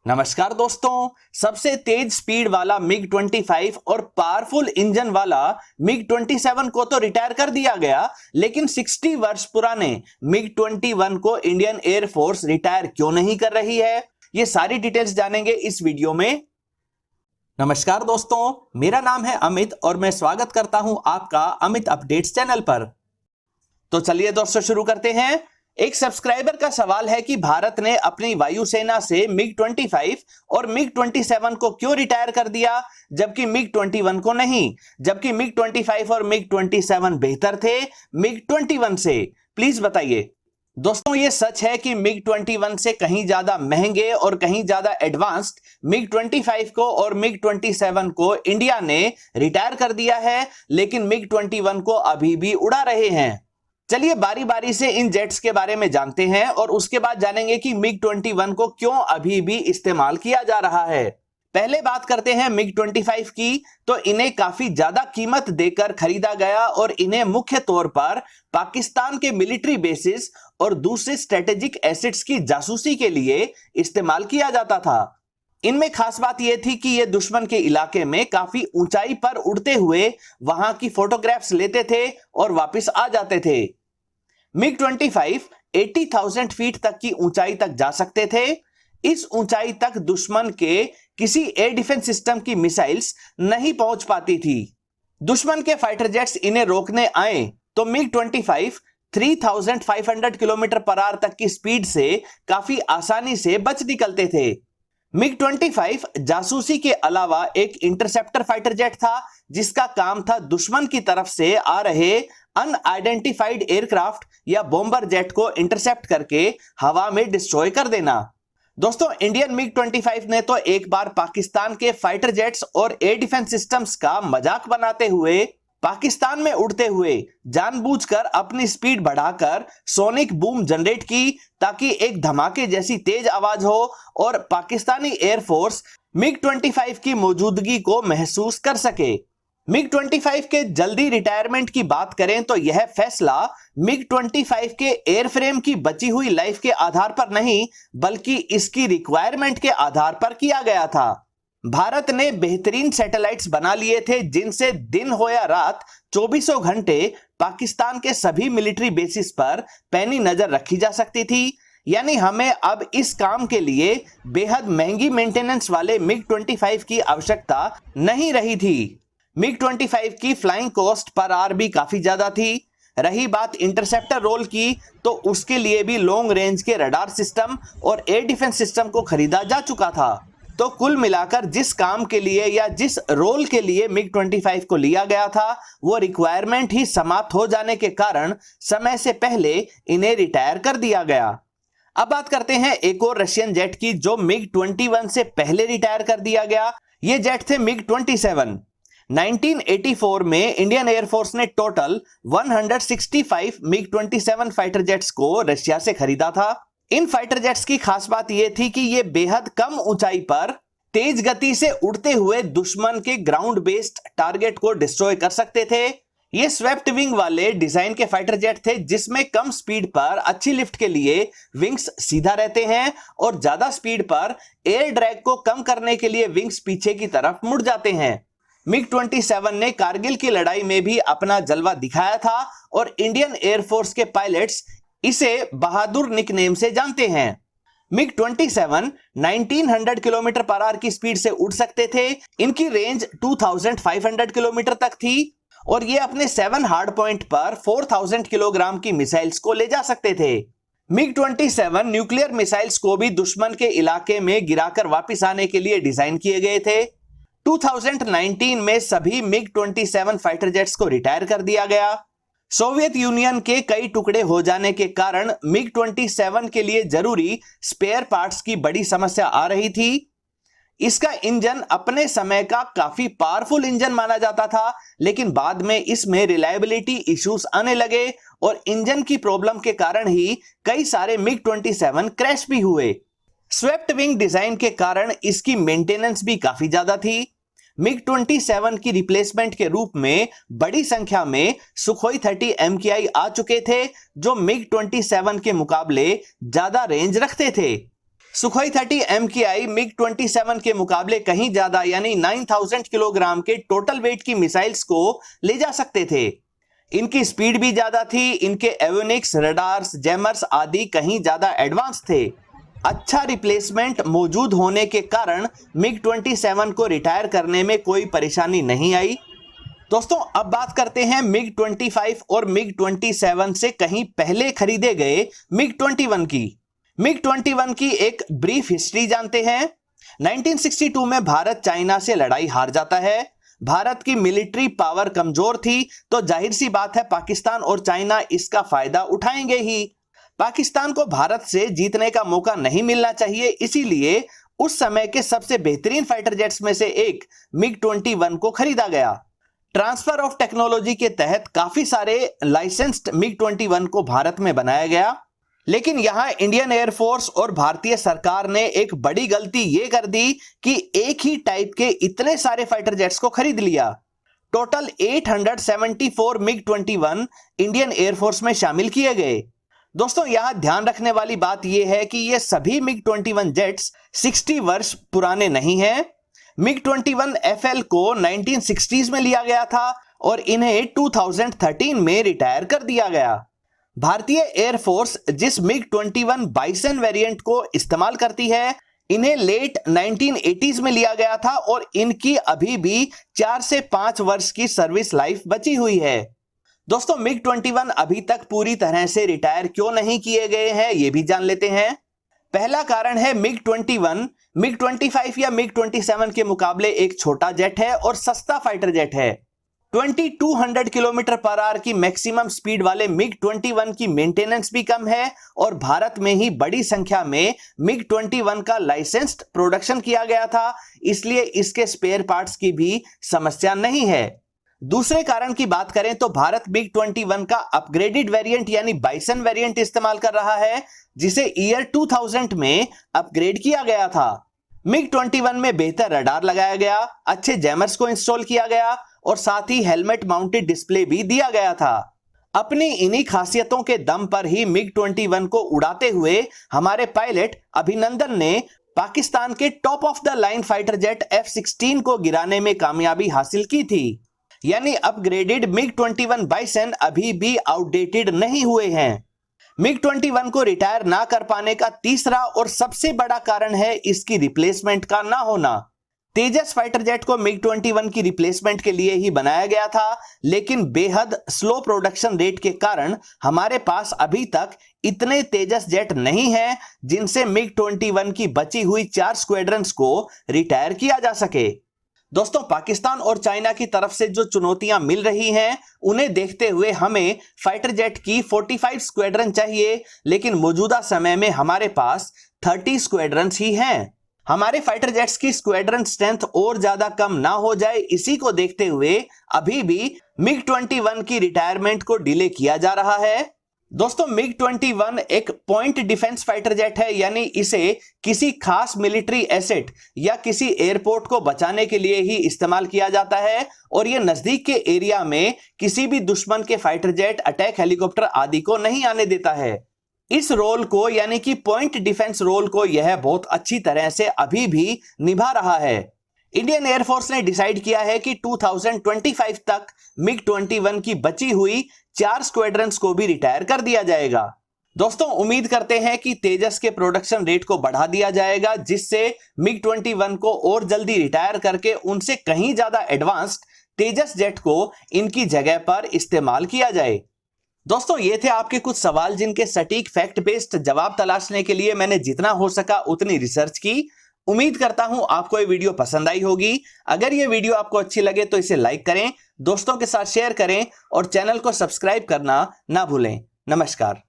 नमस्कार दोस्तों, सबसे तेज स्पीड वाला मिग 25 और पावरफुल इंजन वाला मिग 27 को तो रिटायर कर दिया गया, लेकिन 60 वर्ष पुराने मिग 21 को इंडियन एयरफोर्स रिटायर क्यों नहीं कर रही है, ये सारी डिटेल्स जानेंगे इस वीडियो में। नमस्कार दोस्तों, मेरा नाम है अमित और मैं स्वागत करता हूं आपका अमित अपडेट्स चैनल पर। तो चलिए दोस्तों शुरू करते हैं। एक सब्सक्राइबर का सवाल है कि भारत ने अपनी वायुसेना से मिग 25 और मिग 27 को क्यों रिटायर कर दिया, जबकि मिग 21 को नहीं, जबकि मिग 25 और मिग 27 बेहतर थे मिग 21 से। प्लीज बताइए। दोस्तों, ये सच है कि मिग 21 से कहीं ज्यादा महंगे और कहीं ज्यादा एडवांस्ड मिग 25 को और मिग 27 को इंडिया ने रिटायर कर दिया है, लेकिन मिग 21 को अभी भी उड़ा रहे हैं। चलिए बारी बारी से इन जेट्स के बारे में जानते हैं और उसके बाद जानेंगे कि मिग 21 को क्यों अभी भी इस्तेमाल किया जा रहा है। पहले बात करते हैं मिग 25 की। तो इन्हें काफी ज्यादा कीमत देकर खरीदा गया और इन्हें मुख्य तौर पर पाकिस्तान के मिलिट्री बेसिस और दूसरे स्ट्रेटेजिक एसेट्स की जासूसी के लिए इस्तेमाल किया जाता था। इनमें खास बात यह थी कि ये दुश्मन के इलाके में काफी ऊंचाई पर उड़ते हुए वहां की फोटोग्राफ्स लेते थे और वापस आ जाते थे। मिग 25 80,000 फीट तक की ऊंचाई तक जा सकते थे। इस ऊंचाई तक दुश्मन के किसी एयर डिफेंस सिस्टम की मिसाइल्स नहीं पहुंच पाती थी। दुश्मन के फाइटर जेट्स इन्हें रोकने आए तो मिग 25 3,500 किलोमीटर पर आवर तक की स्पीड से काफी आसानी से बच निकलते थे। मिग 25 जासूसी के अलावा एक इंटरसेप्टर फाइटर जेट था, जिसका काम था दुश्मन की तरफ से आ रहे अनआइडेंटिफाइड एयरक्राफ्ट या बॉम्बर जेट को इंटरसेप्ट करके हवा में डिस्ट्रॉय कर देना। दोस्तों, इंडियन मिग 25 ने तो एक बार पाकिस्तान के फाइटर जेट्स और एयर डिफेंस सिस्टम्स का मजाक बनाते हुए पाकिस्तान में उड़ते हुए जानबूझकर अपनी स्पीड बढ़ाकर सोनिक बूम जनरेट की, ताकि एक धमाके जैसी तेज आवाज हो और पाकिस्तानी एयरफोर्स मिग 25 की मौजूदगी को महसूस कर सके। मिग 25 के जल्दी रिटायरमेंट की बात करें तो यह फैसला मिग 25 के एयरफ्रेम की बची हुई लाइफ के आधार पर नहीं, बल्कि इसकी रिक्वायरमेंट के आधार पर किया गया था। भारत ने बेहतरीन सैटेलाइट्स बना लिए थे, जिनसे दिन हो या रात 24 घंटे पाकिस्तान के सभी मिलिट्री बेसिस पर पैनी नजर रखी जा सकती थी। यानी हमें अब इस काम के लिए बेहद महंगी मेंटेनेंस वाले मिग 25 की आवश्यकता नहीं रही थी। मिग 25 की फ्लाइंग कॉस्ट पर आवर भी काफी ज्यादा थी। रही बात इंटरसेप्टर रोल की, तो उसके लिए भी लॉन्ग रेंज के रडार सिस्टम और एयर डिफेंस सिस्टम को खरीदा जा चुका था। तो कुल मिलाकर जिस काम के लिए या जिस रोल के लिए मिग 25 को लिया गया था, वो रिक्वायरमेंट ही समाप्त हो जाने के कारण समय से पहले इन्हें रिटायर कर दिया गया। अब बात करते हैं एक और रशियन जेट की, जो मिग 21 से पहले रिटायर कर दिया गया। ये जेट थे मिग 27। 1984 में इंडियन एयरफोर्स ने टोटल 165 मिग 27 फाइटर जेट्स को रशिया से खरीदा था। इन फाइटर जेट्स की खास बात यह थी कि ये बेहद कम ऊंचाई पर तेज गति से उड़ते हुए दुश्मन के ग्राउंड बेस्ड टारगेट को डिस्ट्रॉय कर सकते थे। ये स्वेप्ट विंग वाले डिजाइन के फाइटर जेट थे, जिसमें कम स्पीड पर अच्छी लिफ्ट के लिए विंग्स सीधा रहते हैं और ज्यादा स्पीड पर एयर ड्रैग को कम करने के लिए विंग्स पीछे की तरफ मुड़ जाते हैं। मिग 27 ने कारगिल की लड़ाई में भी अपना जलवा दिखाया था और इंडियन एयरफोर्स के पायलट्स इसे बहादुर निकनेम से जानते हैं। मिग 27 1900 किलोमीटर पर आवर की स्पीड से उड़ सकते थे। इनकी रेंज 2500 किलोमीटर तक थी और ये अपने 7 हार्ड पॉइंट पर 4000 किलोग्राम की मिसाइल्स को ले जा सकते थे। मिग 27 न्यूक्लियर मिसाइल्स को भी दुश्मन के इलाके में गिराकर वापस आने के लिए डिजाइन किए गए थे। 2019 में सभी मिग 27 फाइटर जेट्स को रिटायर कर दिया गया। सोवियत यूनियन के कई टुकड़े हो जाने के कारण मिग 27 के लिए जरूरी स्पेयर पार्ट्स की बड़ी समस्या आ रही थी। इसका इंजन अपने समय का काफी पावरफुल इंजन माना जाता था, लेकिन बाद में इसमें रिलायबिलिटी इश्यूज आने लगे और इंजन की प्रॉब्लम के कारण ही कई सारे मिग 27 क्रैश भी हुए। स्वेप्ट विंग डिजाइन के कारण इसकी मेंटेनेंस भी काफी ज्यादा थी। मिग 27 की रिप्लेसमेंट के रूप में बड़ी संख्या में सुखोई 30 MKI आ चुके थे, जो मिग 27 के मुकाबले ज्यादा रेंज रखते थे। सुखोई 30 MKI मिग 27 के मुकाबले कहीं ज्यादा यानी 9000 किलोग्राम के टोटल वेट की मिसाइल्स को ले जा सकते थे। इनकी स्पीड भी ज्यादा थी, इनके एवियोनिक्स, रडार्स, जैमर्स आदि कहीं ज्यादा एडवांस थे। अच्छा रिप्लेसमेंट मौजूद होने के कारण मिग 27 को रिटायर करने में कोई परेशानी नहीं आई। दोस्तों अब बात करते हैं मिग 25 और मिग 27 से कहीं पहले खरीदे गए मिग 21 की। मिग 21 की एक ब्रीफ हिस्ट्री जानते हैं। 1962 में भारत चाइना से लड़ाई हार जाता है। भारत की मिलिट्री पावर कमजोर थी, तो जाहिर सी बात है पाकिस्तान और चाइना इसका फायदा उठाएंगे ही। पाकिस्तान को भारत से जीतने का मौका नहीं मिलना चाहिए, इसीलिए उस समय के सबसे बेहतरीन फाइटर जेट्स में से एक मिग 21 को खरीदा गया। ट्रांसफर ऑफ टेक्नोलॉजी के तहत काफी सारे लाइसेंस्ड मिग 21 को भारत में बनाया गया, लेकिन यहां इंडियन एयरफोर्स और भारतीय सरकार ने एक बड़ी गलती यह कर दी कि एक ही टाइप के इतने सारे फाइटर जेट्स को खरीद लिया। टोटल 874 मिग 21 इंडियन एयरफोर्स में शामिल किए गए। दोस्तों यहां ध्यान रखने वाली बात यह है कि ये सभी मिग 21 जेट्स 60 वर्ष पुराने नहीं हैं। मिग 21 FL को 1960s में लिया गया था और इन्हें 2013 में रिटायर कर दिया गया। भारतीय एयरफोर्स जिस मिग 21 बाइसन वेरिएंट को इस्तेमाल करती है, इन्हें लेट 1980s में लिया गया था और इनकी अभी भी 4 से 5 वर्ष की सर्विस लाइफ बची हुई है। दोस्तों मिग 21 अभी तक पूरी तरह से रिटायर क्यों नहीं किए गए हैं, यह भी जान लेते हैं। पहला कारण है मिग 21 मिग 25 या मिग 27 के मुकाबले एक छोटा जेट है और सस्ता फाइटर जेट है। 2200 किलोमीटर पर आवर की मैक्सिमम स्पीड वाले मिग 21 की मेंटेनेंस भी कम है और भारत में ही बड़ी संख्या में मिग 21 का लाइसेंस्ड प्रोडक्शन किया गया था, इसलिए इसके स्पेयर पार्ट्स की भी समस्या नहीं है। दूसरे कारण की बात करें तो भारत मिग 21 का अपग्रेडेड वेरिएंट यानी बाइसन वेरिएंट इस्तेमाल कर रहा है, जिसे ईयर 2000 में अपग्रेड किया गया था। मिग 21 में बेहतर रडार लगाया गया, अच्छे जैमर्स को इंस्टॉल किया गया और साथ ही हेलमेट माउंटेड डिस्प्ले भी दिया गया था। अपनी इन्हीं खासियतों के दम पर ही मिग 21 को उड़ाते हुए हमारे पायलट अभिनंदन ने पाकिस्तान के top of the line fighter jet F-16 को गिराने में कामयाबी हासिल की थी। यानी अपग्रेडेड मिग 21 बाइसन अभी भी आउटडेटेड नहीं हुए हैं। मिग 21 को रिटायर ना कर पाने का तीसरा और सबसे बड़ा कारण है इसकी रिप्लेसमेंट का ना होना। तेजस फाइटर जेट को मिग 21 की रिप्लेसमेंट के लिए ही बनाया गया था, लेकिन बेहद स्लो प्रोडक्शन रेट के कारण हमारे पास अभी तक इतने तेजस जेट नहीं हैं जिनसे मिग 21 की बची हुई 4 स्क्वाड्रन्स को रिटायर किया जा सके। दोस्तों पाकिस्तान और चाइना की तरफ से जो चुनौतियां मिल रही हैं, उन्हें देखते हुए हमें फाइटर जेट की 45 स्क्वाड्रन चाहिए, लेकिन मौजूदा समय में हमारे पास 30 स्क्वाड्रन्स ही हैं। हमारे फाइटर जेट्स की स्क्वाड्रन स्ट्रेंथ और ज्यादा कम ना हो जाए, इसी को देखते हुए अभी भी मिग 21 की रिटायरमेंट को डिले किया जा रहा है। दोस्तों मिग 21 एक पॉइंट डिफेंस फाइटर जेट है, यानी इसे किसी खास मिलिट्री एसेट या किसी एयरपोर्ट को बचाने के लिए ही इस्तेमाल किया जाता है और यह नजदीक के एरिया में किसी भी दुश्मन के फाइटर जेट, अटैक हेलीकॉप्टर आदि को नहीं आने देता है। इस रोल को यानी कि पॉइंट डिफेंस रोल को यह बहुत अच्छी तरह से अभी भी निभा रहा है। इंडियन एयरफोर्स ने डिसाइड किया है कि 2025 तक मिग 21 की बची हुई 4 स्क्वाड्रन्स को भी रिटायर कर दिया जाएगा। दोस्तों उम्मीद करते हैं कि तेजस के प्रोडक्शन रेट को बढ़ा दिया जाएगा, जिससे मिग 21 को और जल्दी रिटायर करके उनसे कहीं ज्यादा एडवांस्ड तेजस जेट को इनकी जगह पर इस्तेमाल किया जाए। दोस्तों ये थे आपके कुछ सवाल जिनके सटीक फैक्ट बेस्ड जवाब तलाशने के लिए मैंने जितना हो सका उतनी रिसर्च की। उम्मीद करता हूं आपको ये वीडियो पसंद आई होगी। अगर ये वीडियो आपको अच्छी लगे तो इसे लाइक करें, दोस्तों के साथ शेयर करें और चैनल को सब्सक्राइब करना ना भूलें। नमस्कार।